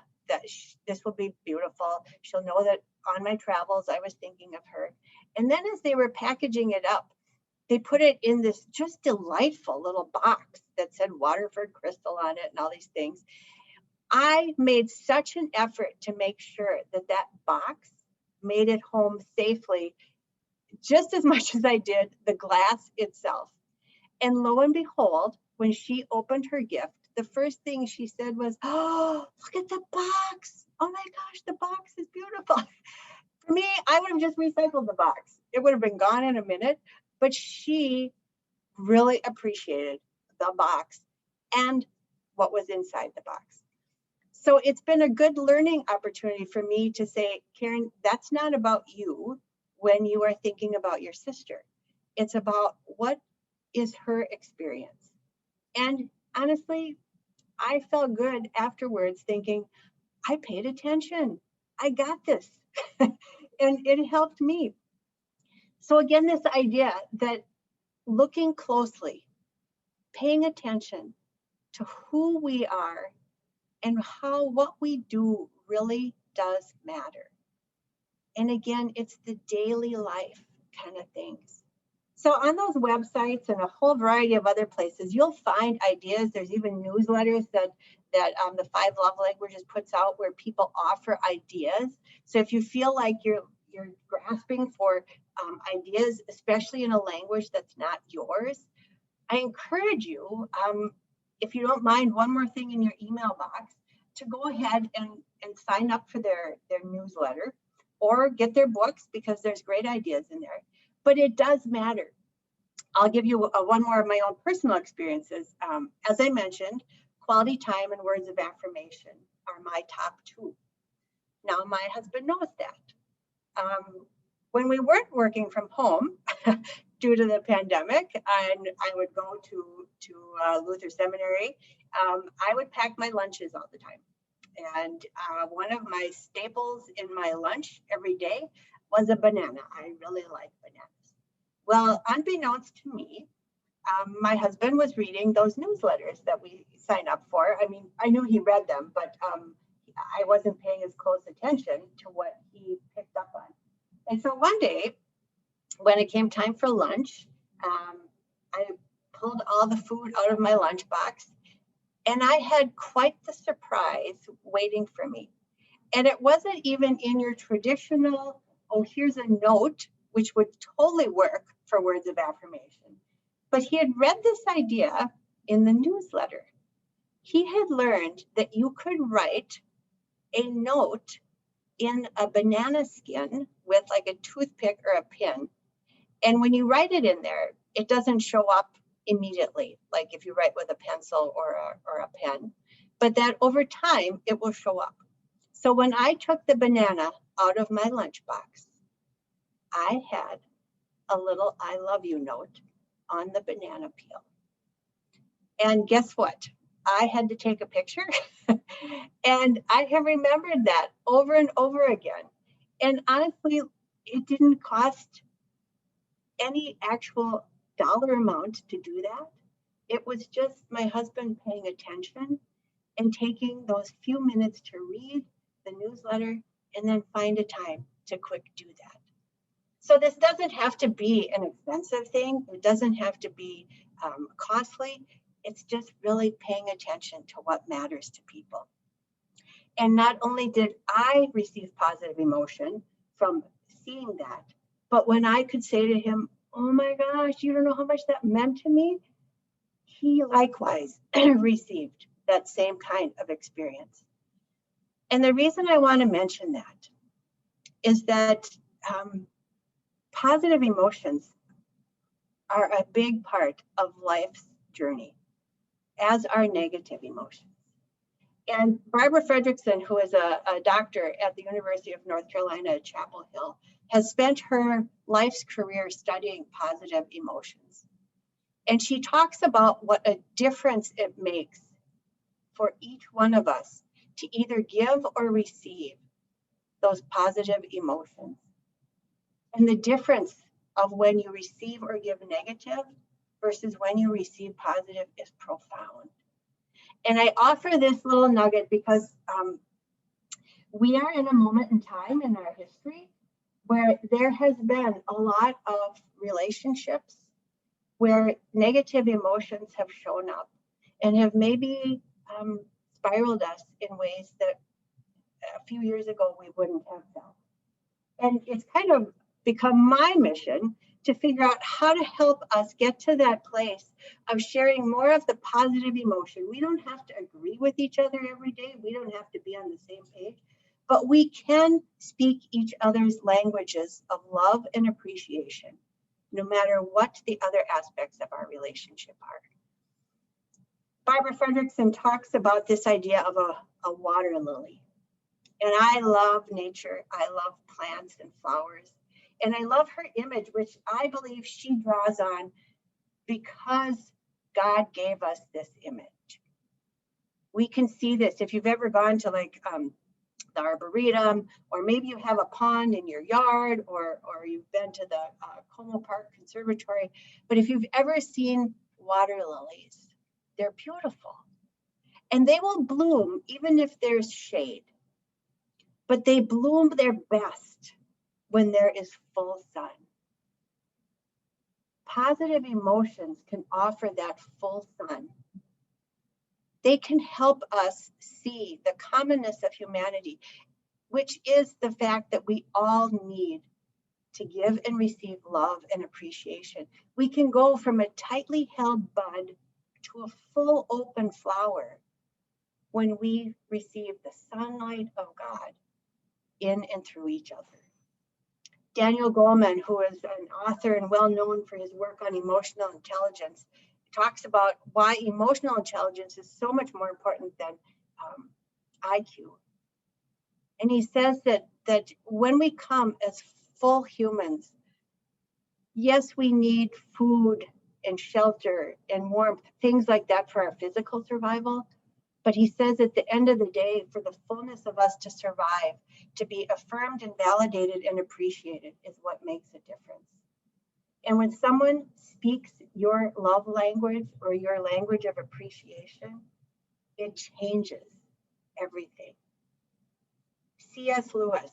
Speaker 2: this will be beautiful. She'll know that on my travels, I was thinking of her. And then as they were packaging it up, they put it in this just delightful little box that said Waterford Crystal on it and all these things. I made such an effort to make sure that that box made it home safely, just as much as I did the glass itself. And lo and behold, when she opened her gift, the first thing she said was, "Oh, look at the box. Oh my gosh, the box is beautiful." For me, I would have just recycled the box. It would have been gone in a minute, but she really appreciated the box and what was inside the box. So it's been a good learning opportunity for me to say, Karen, that's not about you when you are thinking about your sister. It's about what is her experience. And honestly, I felt good afterwards thinking, I paid attention. I got this. And it helped me. So again, this idea that looking closely, paying attention to who we are and how what we do really does matter. And again, it's the daily life kind of things. So on those websites and a whole variety of other places, you'll find ideas. There's even newsletters that the 5 Love Languages puts out where people offer ideas. So if you feel like you're grasping for ideas, especially in a language that's not yours, I encourage you, if you don't mind, one more thing in your email box, to go ahead and sign up for their newsletter or get their books, because there's great ideas in there. But it does matter. I'll give you one more of my own personal experiences. As I mentioned, quality time and words of affirmation are my top 2. Now, my husband knows that. When we weren't working from home due to the pandemic, and I would go to Luther Seminary, I would pack my lunches all the time. And one of my staples in my lunch every day was a banana. I really like bananas. Well, unbeknownst to me, my husband was reading those newsletters that we sign up for. I mean, I knew he read them, but I wasn't paying as close attention to what he picked up on. And so one day, when it came time for lunch, I pulled all the food out of my lunchbox, and I had quite the surprise waiting for me. And it wasn't even in your traditional, oh, here's a note, which would totally work for words of affirmation. But he had read this idea in the newsletter. He had learned that you could write a note in a banana skin with like a toothpick or a pin. And when you write it in there, it doesn't show up immediately, like if you write with a pencil or a pen, but that over time it will show up. So when I took the banana out of my lunchbox, I had a little I love you note on the banana peel. And guess what? I had to take a picture and I have remembered that over and over again. And honestly, it didn't cost any actual dollar amount to do that. It was just my husband paying attention and taking those few minutes to read the newsletter and then find a time to quick do that. So this doesn't have to be an expensive thing. It doesn't have to be costly. It's just really paying attention to what matters to people. And not only did I receive positive emotion from seeing that, but when I could say to him, oh my gosh, you don't know how much that meant to me, he likewise received that same kind of experience. And the reason I want to mention that is that positive emotions are a big part of life's journey, as are negative emotions. And Barbara Fredrickson, who is a doctor at the University of North Carolina at Chapel Hill, has spent her life's career studying positive emotions. And she talks about what a difference it makes for each one of us to either give or receive those positive emotions. And the difference of when you receive or give negative versus when you receive positive is profound. And I offer this little nugget because we are in a moment in time in our history where there has been a lot of relationships where negative emotions have shown up. and have maybe spiraled us in ways that a few years ago we wouldn't have felt. And it's kind of become my mission to figure out how to help us get to that place of sharing more of the positive emotion. We don't have to agree with each other every day. We don't have to be on the same page, but we can speak each other's languages of love and appreciation, no matter what the other aspects of our relationship are. Barbara Fredrickson talks about this idea of a water lily. And I love nature. I love plants and flowers. And I love her image, which I believe she draws on because God gave us this image. We can see this. If you've ever gone to like the Arboretum, or maybe you have a pond in your yard, or you've been to the Como Park Conservatory. But if you've ever seen water lilies, they're beautiful. And they will bloom even if there's shade. But they bloom their best when there is full sun. Positive emotions can offer that full sun. They can help us see the commonness of humanity, which is the fact that we all need to give and receive love and appreciation. We can go from a tightly held bud to a full open flower when we receive the sunlight of God in and through each other. Daniel Goleman, who is an author and well known for his work on emotional intelligence, talks about why emotional intelligence is so much more important than IQ. And he says that when we come as full humans, yes, we need food and shelter and warmth, things like that for our physical survival. But he says at the end of the day, for the fullness of us to survive, to be affirmed and validated and appreciated is what makes a difference. And when someone speaks your love language or your language of appreciation, it changes everything. C.S. Lewis.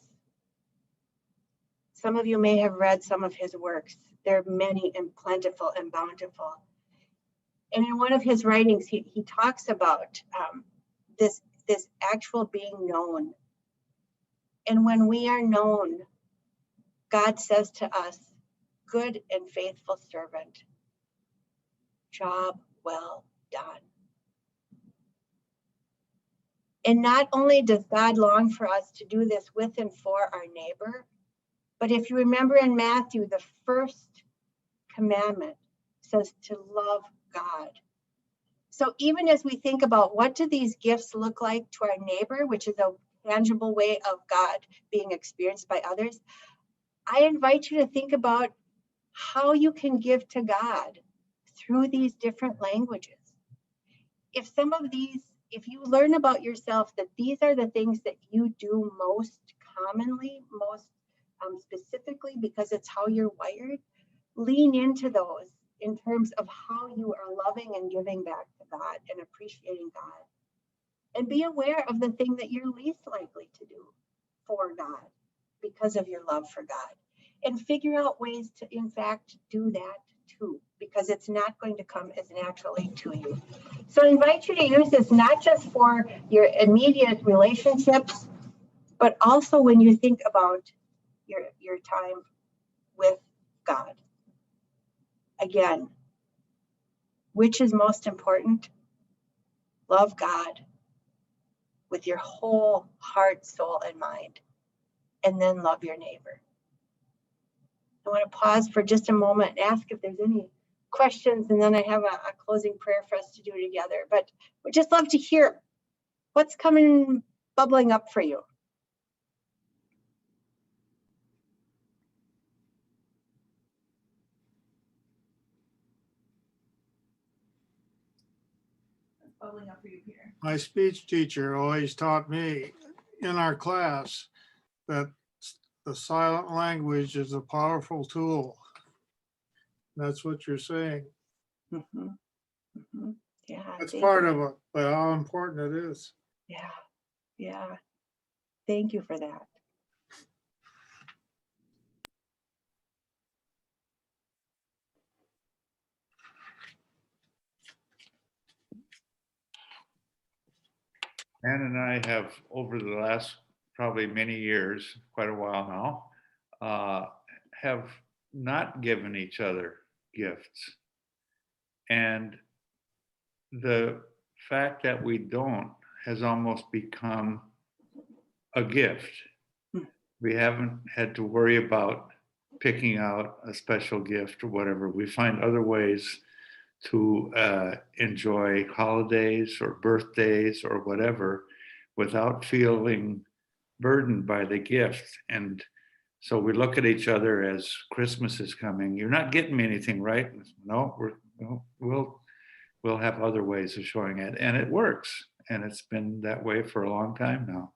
Speaker 2: Some of you may have read some of his works. They're many and plentiful and bountiful. And in one of his writings, he talks about this actual being known. And when we are known, God says to us, good and faithful servant, job well done. And not only does God long for us to do this with and for our neighbor, but if you remember in Matthew, the first commandment says to love God. So even as we think about what do these gifts look like to our neighbor, which is a tangible way of God being experienced by others, I invite you to think about how you can give to God through these different languages. If some of these, if you learn about yourself that these are the things that you do most commonly, most specifically because it's how you're wired, lean into those in terms of how you are loving and giving back to God and appreciating God. And be aware of the thing that you're least likely to do for God because of your love for God. And figure out ways to, in fact, do that too, because it's not going to come as naturally to you. So I invite you to use this not just for your immediate relationships, but also when you think about your time with God. Again, which is most important? Love God with your whole heart, soul, and mind, and then love your neighbor. I want to pause for just a moment and ask if there's any questions, and then I have a closing prayer for us to do together. But we'd just love to hear what's coming, bubbling up for you.
Speaker 4: Bubbling up for you, Peter.
Speaker 5: My speech teacher always taught me in our class that the silent language is a powerful tool. That's what you're saying.
Speaker 2: Mm-hmm. Mm-hmm. Yeah,
Speaker 5: That's part of it, but how important it is.
Speaker 2: Yeah, yeah. Thank you for that.
Speaker 6: Ann and I have, over the last probably many years, quite a while now, have not given each other gifts. And the fact that we don't has almost become a gift. We haven't had to worry about picking out a special gift or whatever. We find other ways to enjoy holidays or birthdays or whatever without feeling burdened by the gift. And so we look at each other as Christmas is coming. You're not getting me anything, right? No, we'll have other ways of showing it, and it works. And it's been that way for a long time now.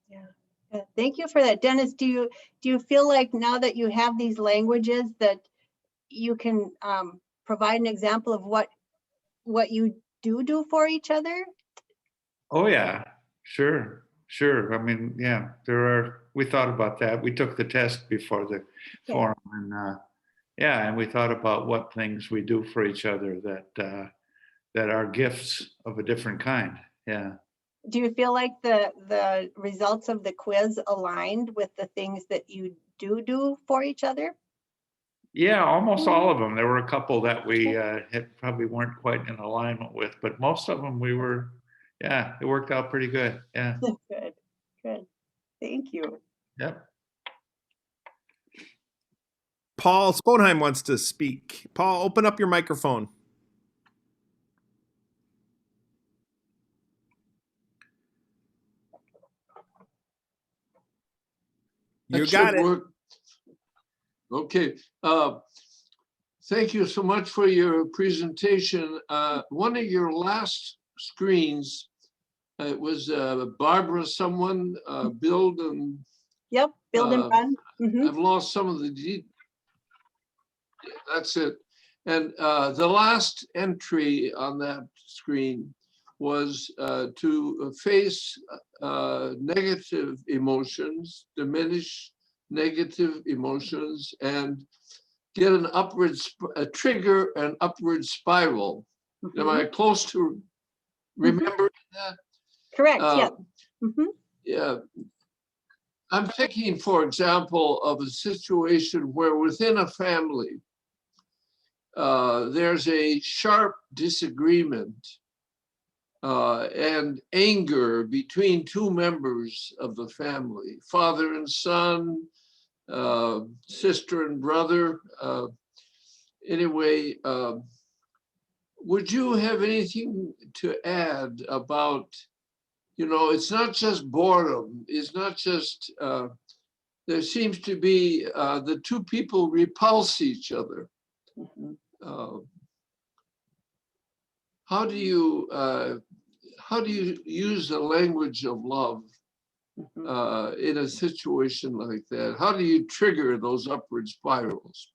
Speaker 2: Yeah. Thank you for that. Dennis, do you feel like now that you have these languages that you can provide an example of what you do for each other?
Speaker 6: Oh yeah, sure. I mean, yeah, we thought about that. We took the test before the forum, and yeah, and we thought about what things we do for each other that are gifts of a different kind. Yeah.
Speaker 2: Do you feel like the results of the quiz aligned with the things that you do for each other?
Speaker 6: Yeah, almost all of them. There were a couple that we probably weren't quite in alignment with, but most of them yeah, it worked out pretty good. Yeah.
Speaker 2: Good. Thank you.
Speaker 6: Yep.
Speaker 1: Paul Sponheim wants to speak. Paul, open up your microphone. You got it.
Speaker 7: Work. Okay. Thank you so much for your presentation. One of your last screens, it was Barbara, someone, build and.
Speaker 2: Yep, build and run.
Speaker 7: I've lost some of the that's it. And the last entry on that screen was to face negative emotions, diminish negative emotions, and get a trigger an upward spiral. Am I close to remembering that?
Speaker 2: Correct, yeah.
Speaker 7: Yeah. I'm thinking, for example, of a situation where within a family, there's a sharp disagreement and anger between two members of the family, father and son, sister and brother. Anyway, would you have anything to add about, it's not just boredom, it's not just, there seems to be the two people repulse each other. How do you use the language of love in a situation like that? How do you trigger those upward spirals?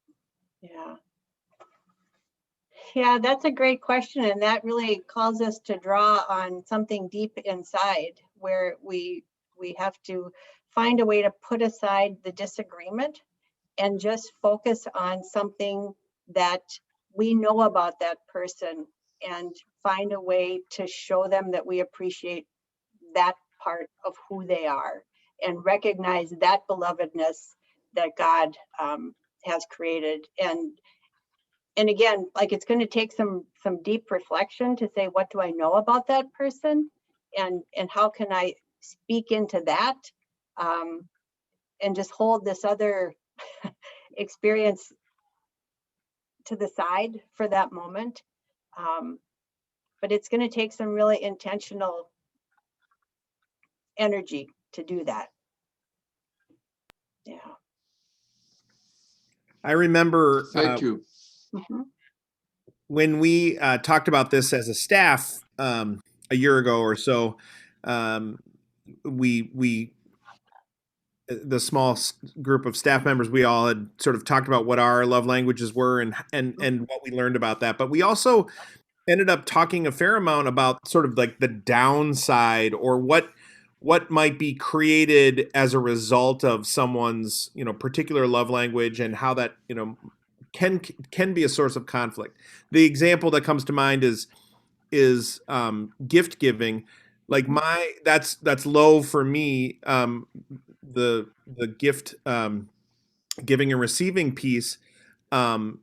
Speaker 2: Yeah, that's a great question. And that really calls us to draw on something deep inside where we have to find a way to put aside the disagreement and just focus on something that we know about that person and find a way to show them that we appreciate that part of who they are and recognize that belovedness that God has created. And again, like it's going to take some deep reflection to say, what do I know about that person? And how can I speak into that? And just hold this other experience to the side for that moment. But it's going to take some really intentional energy to do that. Yeah.
Speaker 1: I remember
Speaker 7: Thank you.
Speaker 1: when we talked about this as a staff a year ago or so. The small group of staff members, we all had sort of talked about what our love languages were and what we learned about that. But we also ended up talking a fair amount about sort of like the downside or what might be created as a result of someone's, particular love language and how that, can be a source of conflict. The example that comes to mind is gift giving. Like that's low for me. The gift giving and receiving piece, um,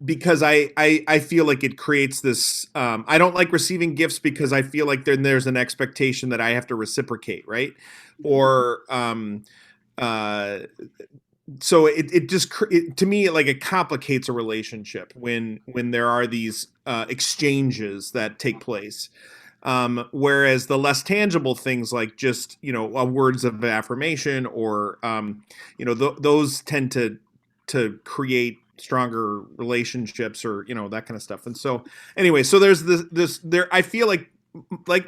Speaker 1: because I feel like it creates this. I don't like receiving gifts because I feel like then there's an expectation that I have to reciprocate, right? Or uh, so it just to me like it complicates a relationship when there are these exchanges that take place. Whereas the less tangible things like just words of affirmation or those tend to create stronger relationships or that kind of stuff. And so anyway, so there's this there I feel like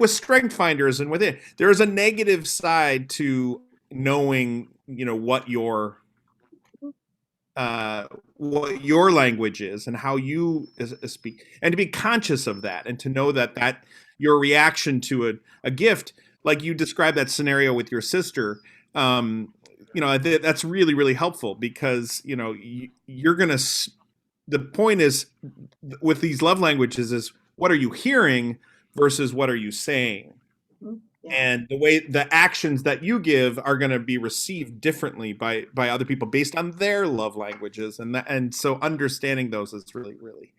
Speaker 1: with strength finders and with it, there is a negative side to knowing what your language is and how you speak, and to be conscious of that, and to know that your reaction to a gift, like you described that scenario with your sister, that's really, really helpful because you're gonna. The point is with these love languages is what are you hearing versus what are you saying.
Speaker 2: Yeah.
Speaker 1: And the way the actions that you give are going to be received differently by other people based on their love languages, and so understanding those is really, really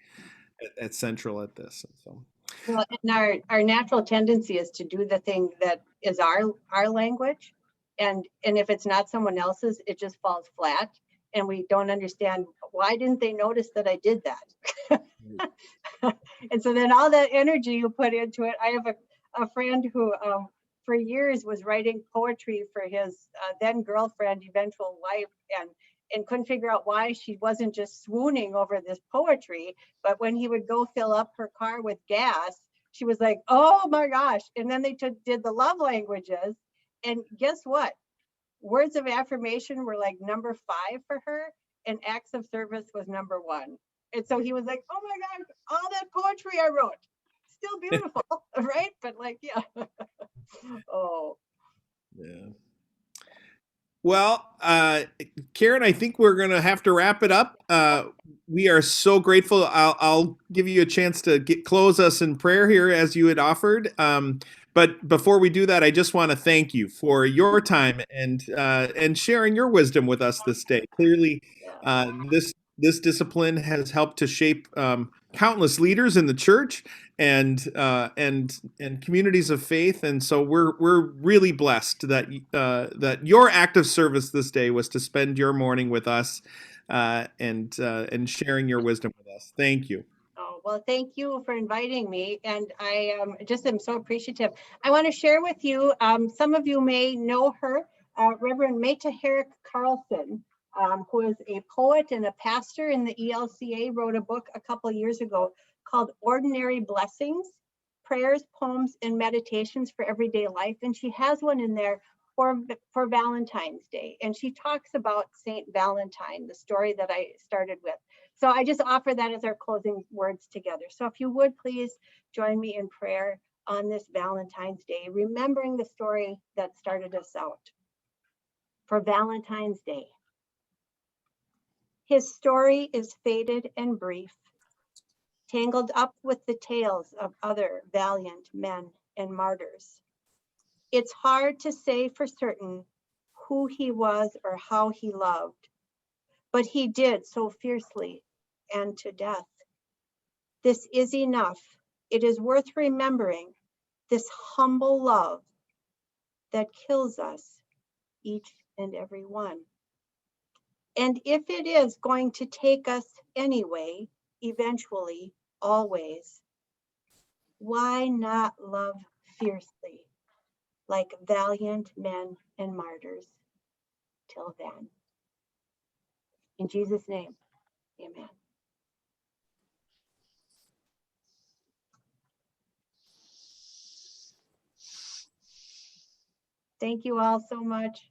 Speaker 1: at central at this. So
Speaker 2: Well, and our natural tendency is to do the thing that is our language, and if it's not someone else's, it just falls flat, and we don't understand why didn't they notice that I did that. And so then all that energy you put into it. I have a friend who for years was writing poetry for his then girlfriend, eventual wife, and couldn't figure out why she wasn't just swooning over this poetry. But when he would go fill up her car with gas, she was like, oh my gosh. And then they did the love languages. And guess what? Words of affirmation were like number 5 for her, and acts of service was number 1. And so he was like, oh my God, all that poetry I wrote, still beautiful, right? But like, yeah. Oh.
Speaker 1: yeah. Well, Karen, I think we're going to have to wrap it up. We are so grateful. I'll give you a chance to close us in prayer here as you had offered. But before we do that, I just want to thank you for your time and sharing your wisdom with us this day. Clearly, this discipline has helped to shape countless leaders in the church and communities of faith, and so we're really blessed that your act of service this day was to spend your morning with us and sharing your wisdom with us. Thank you.
Speaker 2: Oh, well, thank you for inviting me. And I just am so appreciative. I want to share with you, some of you may know her, Reverend Meta Herrick Carlson, who is a poet and a pastor in the ELCA, wrote a book a couple years ago called Ordinary Blessings, Prayers, Poems, and Meditations for Everyday Life. And she has one in there for Valentine's Day. And she talks about Saint Valentine, the story that I started with. So I just offer that as our closing words together. So if you would please join me in prayer on this Valentine's Day, remembering the story that started us out. For Valentine's Day. His story is faded and brief, tangled up with the tales of other valiant men and martyrs. It's hard to say for certain who he was or how he loved, but he did so fiercely and to death. This is enough. It is worth remembering this humble love that kills us, each and every one. And if it is going to take us anyway, eventually, always, why not love fiercely, like valiant men and martyrs, till then? In Jesus' name, amen. Thank you all so much.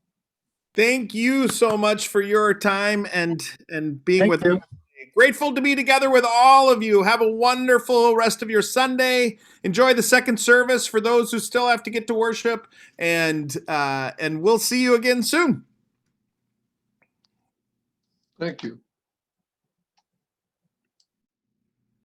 Speaker 1: Thank you so much for your time and being
Speaker 5: Thank
Speaker 1: with
Speaker 5: you.
Speaker 1: us. Grateful to be together with all of you. Have a wonderful rest of your Sunday. Enjoy the second service for those who still have to get to worship, and we'll see you again soon.
Speaker 7: Thank you.